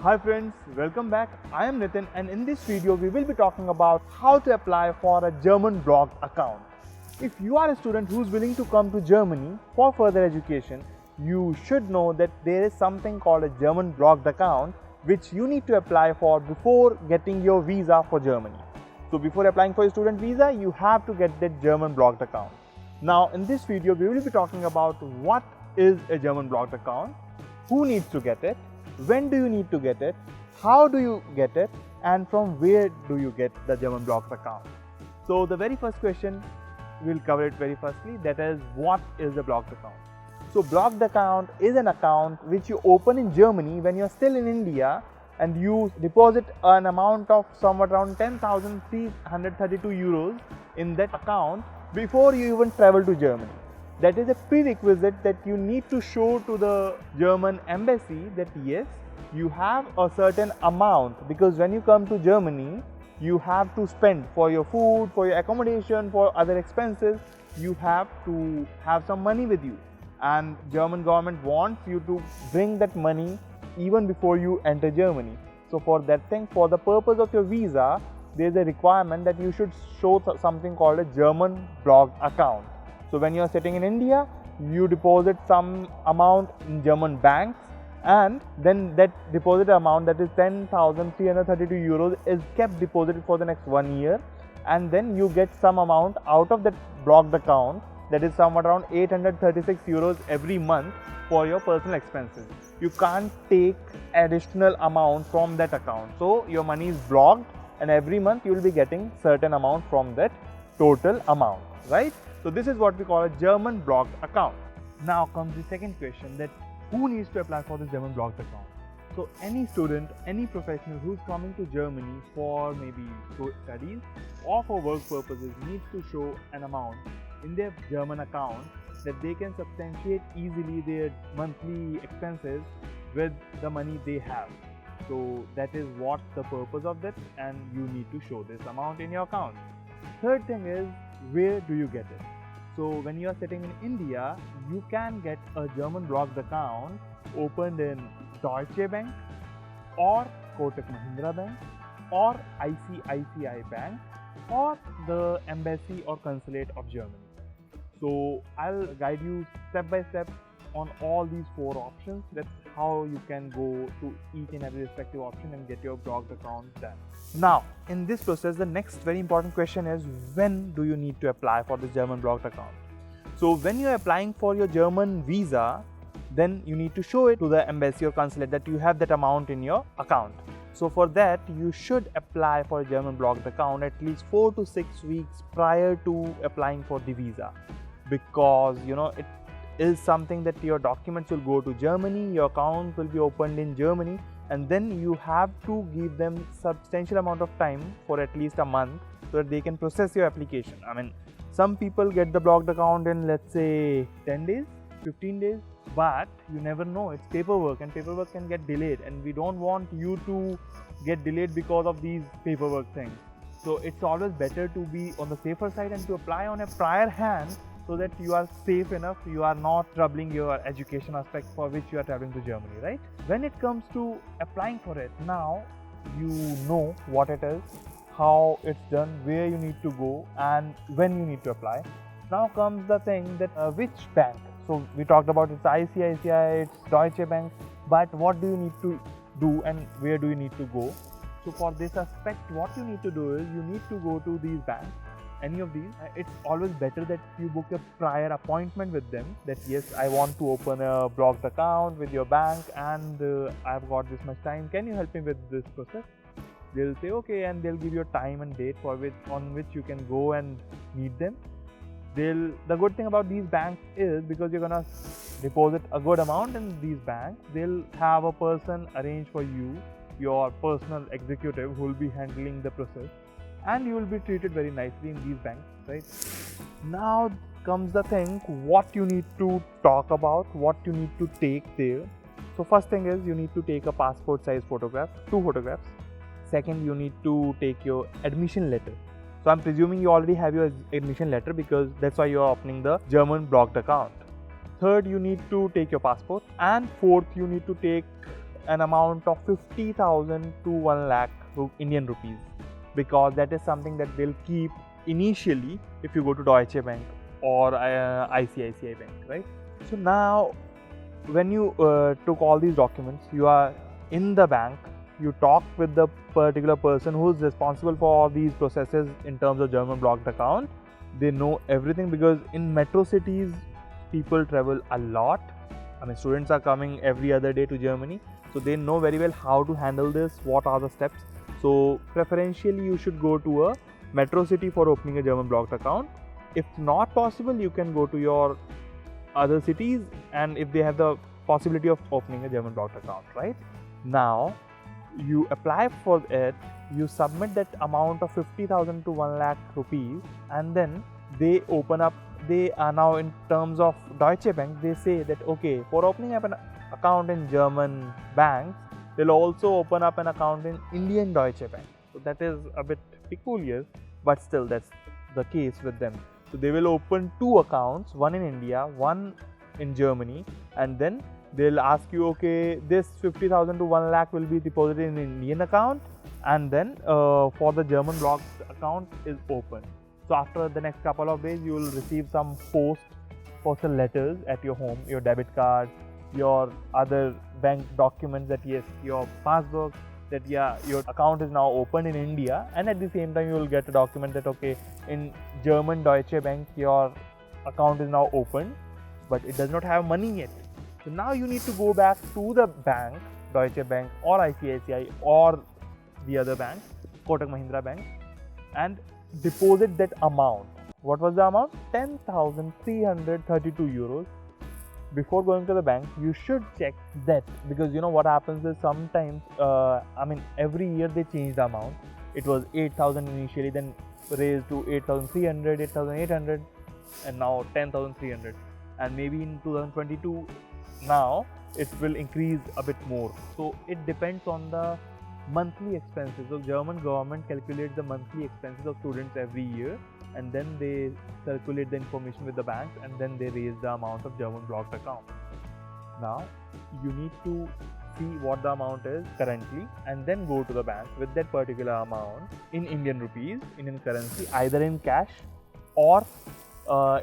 Hi friends, welcome back. I am Nitin and in this video we will be talking about how to apply for a German blocked account. If you are a student who is willing to come to Germany for further education, you should know that there is something called a German blocked account which you need to apply for before getting your visa for Germany. So before applying for your student visa, you have to get that German blocked account. Now in this video we will be talking about what is a German blocked account, who needs to get it, when do you need to get it, how do you get it, and from where do you get the German blocked account. So the very first question, we'll cover it very firstly, that is, what is a blocked account? So blocked account is an account which you open in Germany when you're still in India and you deposit an amount of somewhat around 10,332 euros in that account before you even travel to Germany. That is a prerequisite that you need to show to the German embassy that yes, you have a certain amount, because when you come to Germany, you have to spend for your food, for your accommodation, for other expenses. You have to have some money with you, and German government wants you to bring that money even before you enter Germany. So for that thing, for the purpose of your visa, there is a requirement that you should show something called a German blocked account. So when you are sitting in India, you deposit some amount in German banks, and then that deposit amount, that is 10,332 euros, is kept deposited for the next 1 year, and then you get some amount out of that blocked account, that is somewhat around 836 euros every month for your personal expenses. You can't take additional amount from that account. So your money is blocked and every month you will be getting certain amount from that total amount, right? So this is what we call a German blocked account. Now comes the second question, that who needs to apply for this German blocked account? So any student, any professional who is coming to Germany for maybe studies or for work purposes needs to show an amount in their German account that they can substantiate easily their monthly expenses with the money they have. So that is what the purpose of that, and you need to show this amount in your account. Third thing is, where do you get it? So when you are sitting in India, you can get a German blocked account opened in Deutsche Bank or Kotak Mahindra Bank or ICICI Bank or the Embassy or Consulate of Germany. So I'll guide you step by step on all these four options. That's how you can go to each and every respective option and get your blocked account done. Now in this process, the next very important question is, when do you need to apply for this German blocked account? So when you are applying for your German visa, then you need to show it to the embassy or consulate that you have that amount in your account. So for that, you should apply for a German blocked account at least 4 to 6 weeks prior to applying for the visa, because it is something that your documents will go to Germany, your account will be opened in Germany, and then you have to give them substantial amount of time for at least a month so that they can process your application. I mean, some people get the blocked account in, let's say, 10 days, 15 days, but you never know. It's paperwork, and paperwork can get delayed, and we don't want you to get delayed because of these paperwork things. So it's always better to be on the safer side and to apply on a prior hand, so that you are safe enough, you are not troubling your education aspect for which you are traveling to Germany, right? When it comes to applying for it, now you know what it is, how it's done, where you need to go, and when you need to apply. Now comes the thing that which bank. So we talked about it's ICICI, it's Deutsche Bank, but what do you need to do and where do you need to go? So for this aspect, what you need to do is you need to go to these banks, any of these. It's always better that you book a prior appointment with them, that yes, I want to open a blocked account with your bank and I've got this much time, can you help me with this process? They'll say okay, and they'll give you a time and date on which you can go and meet them. The good thing about these banks is, because you're gonna deposit a good amount in these banks, they'll have a person arranged for you, your personal executive, who will be handling the process, and you will be treated very nicely in these banks, right? Now comes the thing, what you need to talk about, what you need to take there. So first thing is, you need to take a passport size photograph, 2 photographs. Second, you need to take your admission letter. So I'm presuming you already have your admission letter, because that's why you're opening the German blocked account. Third, you need to take your passport. And fourth, you need to take an amount of 50,000 to 1 lakh Indian rupees, because that is something that they'll keep initially if you go to Deutsche Bank or ICICI Bank, right? So now when you took all these documents, you are in the bank, you talk with the particular person who's responsible for all these processes in terms of German blocked account. They know everything, because in metro cities people travel a lot. I mean, students are coming every other day to Germany, so they know very well how to handle this, what are the steps. So preferentially you should go to a metro city for opening a German blocked account. If not possible, you can go to your other cities, and if they have the possibility of opening a German blocked account, right? Now you apply for it, you submit that amount of 50,000 to 1 lakh rupees, and then they open up. They are now, in terms of Deutsche Bank, they say that okay, for opening up an account in German banks, they'll also open up an account in Indian Deutsche Bank. So that is a bit peculiar, but still that's the case with them. So they will open 2 accounts, one in India, one in Germany, and then they'll ask you, okay, this 50,000 to 1 lakh will be deposited in an Indian account, and then for the German blocked account is open. So after the next couple of days, you will receive some postal letters at your home, your debit card, your other bank documents, that yes, your passbook, that yeah, your account is now open in India, and at the same time you will get a document that okay, in German Deutsche Bank your account is now open, but it does not have money yet. So now you need to go back to the bank, Deutsche Bank or ICICI or the other bank, Kotak Mahindra Bank, and deposit that amount. What was the amount? 10,332 euros. Before going to the bank, you should check that, because you know what happens is sometimes, every year they change the amount. It was 8,000 initially, then raised to 8,300, 8,800, and now 10,300. And maybe in 2022, now it will increase a bit more. So it depends on the monthly expenses. So German government calculates the monthly expenses of students every year, and then they circulate the information with the banks, and then they raise the amount of German blocked account. Now you need to see what the amount is currently, and then go to the bank with that particular amount in Indian rupees, Indian currency, either in cash or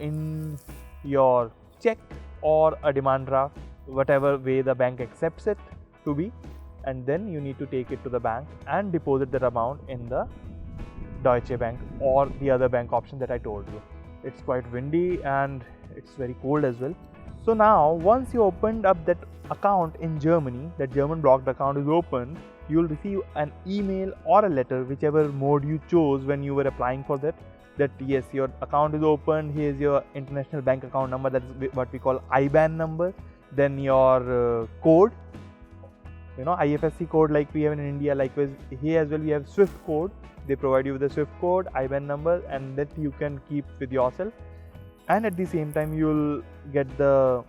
in your check or a demand draft, whatever way the bank accepts it to be. And then you need to take it to the bank and deposit that amount in the Deutsche Bank or the other bank option that I told you. It's quite windy and it's very cold as well. So now once you opened up that account in Germany, that German blocked account is open, you will receive an email or a letter, whichever mode you chose when you were applying for that yes, your account is open, here's your international bank account number, that is what we call IBAN number, then your code, you know, IFSC code like we have in India. Likewise here as well we have SWIFT code. They provide you with the SWIFT code, IBAN number, and that you can keep with yourself. And at the same time you will get the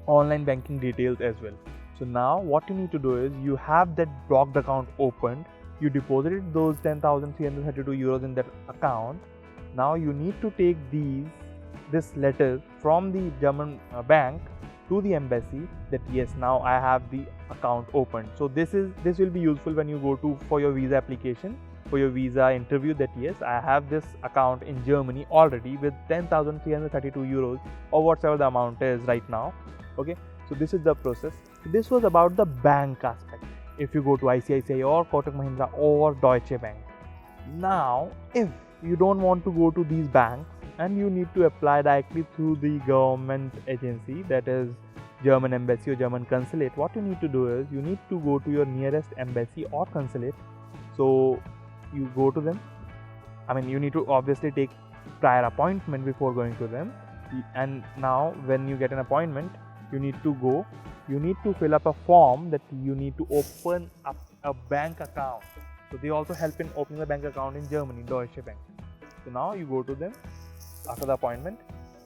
online banking details as well. So now what you need to do is, you have that blocked account opened, you deposited those 10,332 euros in that account. Now you need to take this letter from the German bank to the embassy that yes, now I have the account opened. So this will be useful when you go for your visa application, for your visa interview, that yes, I have this account in Germany already with 10,332 euros or whatever the amount is right now. Okay, so this is the process. So this was about the bank aspect. If you go to ICICI or Kotak Mahindra or Deutsche Bank. Now if you don't want to go to these banks and you need to apply directly through the government agency, that is German embassy or German consulate, what you need to do is, you need to go to your nearest embassy or consulate. So you go to them. I mean, you need to obviously take prior appointment before going to them. And now when you get an appointment, you need to go, you need to fill up a form that you need to open up a bank account. So they also help in opening the bank account in Germany, Deutsche Bank. So now you go to them after the appointment,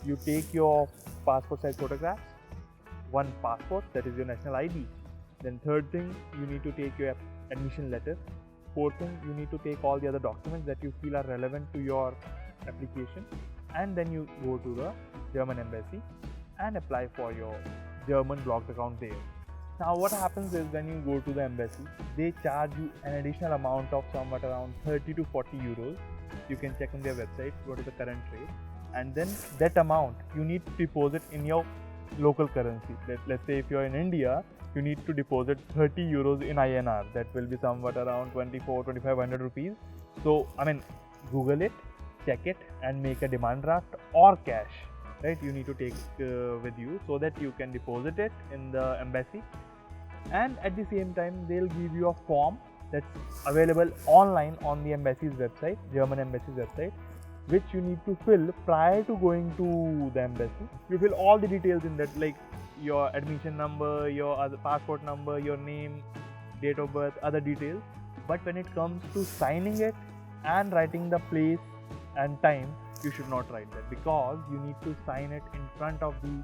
you take your passport size photographs, one passport, that is your national ID. Then third thing, you need to take your admission letter. Fourth thing, you need to take all the other documents that you feel are relevant to your application, and then you go to the German embassy and apply for your German blocked account there. Now what happens is when you go to the embassy, they charge you an additional amount of somewhat around 30 to 40 euros. You can check on their website what is the current rate, and then that amount you need to deposit in your local currency. Let's say if you're in India, you need to deposit 30 euros in INR. That will be somewhat around 2500 rupees. So I mean, Google it, check it, and make a demand draft or cash. Right, you need to take with you so that you can deposit it in the embassy, and at the same time they'll give you a form that's available online on the embassy's website, German embassy's website, which you need to fill prior to going to the embassy. You fill all the details in that, like your admission number, your other passport number, your name, date of birth, other details. But when it comes to signing it and writing the place and time, you should not write that, because you need to sign it in front of the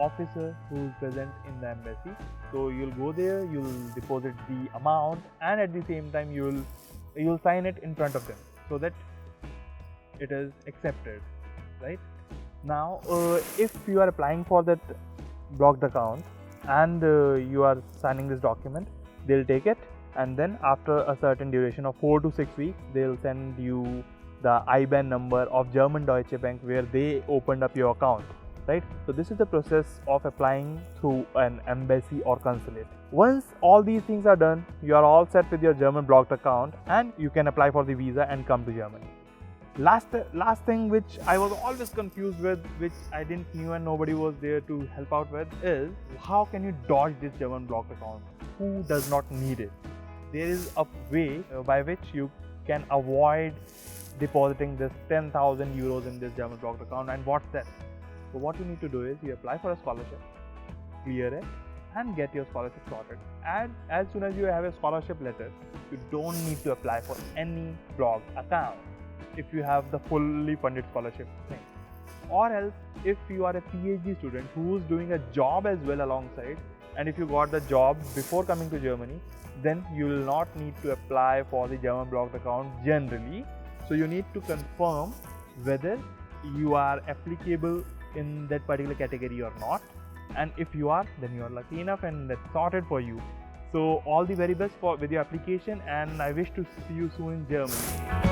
officer who is present in the embassy. So you'll go there, you'll deposit the amount, and at the same time you'll sign it in front of them so that it is accepted. Right now, if you are applying for that blocked account and you are signing this document, they'll take it, and then after a certain duration of 4 to 6 weeks, they'll send you the IBAN number of German Deutsche Bank where they opened up your account, right? So this is the process of applying through an embassy or consulate. Once all these things are done, you are all set with your German blocked account, and you can apply for the visa and come to Germany. Last thing which I was always confused with, which I didn't knew and nobody was there to help out with, is how can you dodge this German blocked account? Who does not need it? There is a way by which you can avoid depositing this 10,000 euros in this German blocked account. And what's that? So what you need to do is you apply for a scholarship, clear it, and get your scholarship sorted. And as soon as you have a scholarship letter, you don't need to apply for any blocked account if you have the fully funded scholarship thing. Or else, if you are a PhD student who's doing a job as well alongside, and if you got the job before coming to Germany, then you will not need to apply for the German blocked account generally. So you need to confirm whether you are applicable in that particular category or not, and if you are, then you are lucky enough and that's sorted for you. So all the very best with your application, and I wish to see you soon in Germany.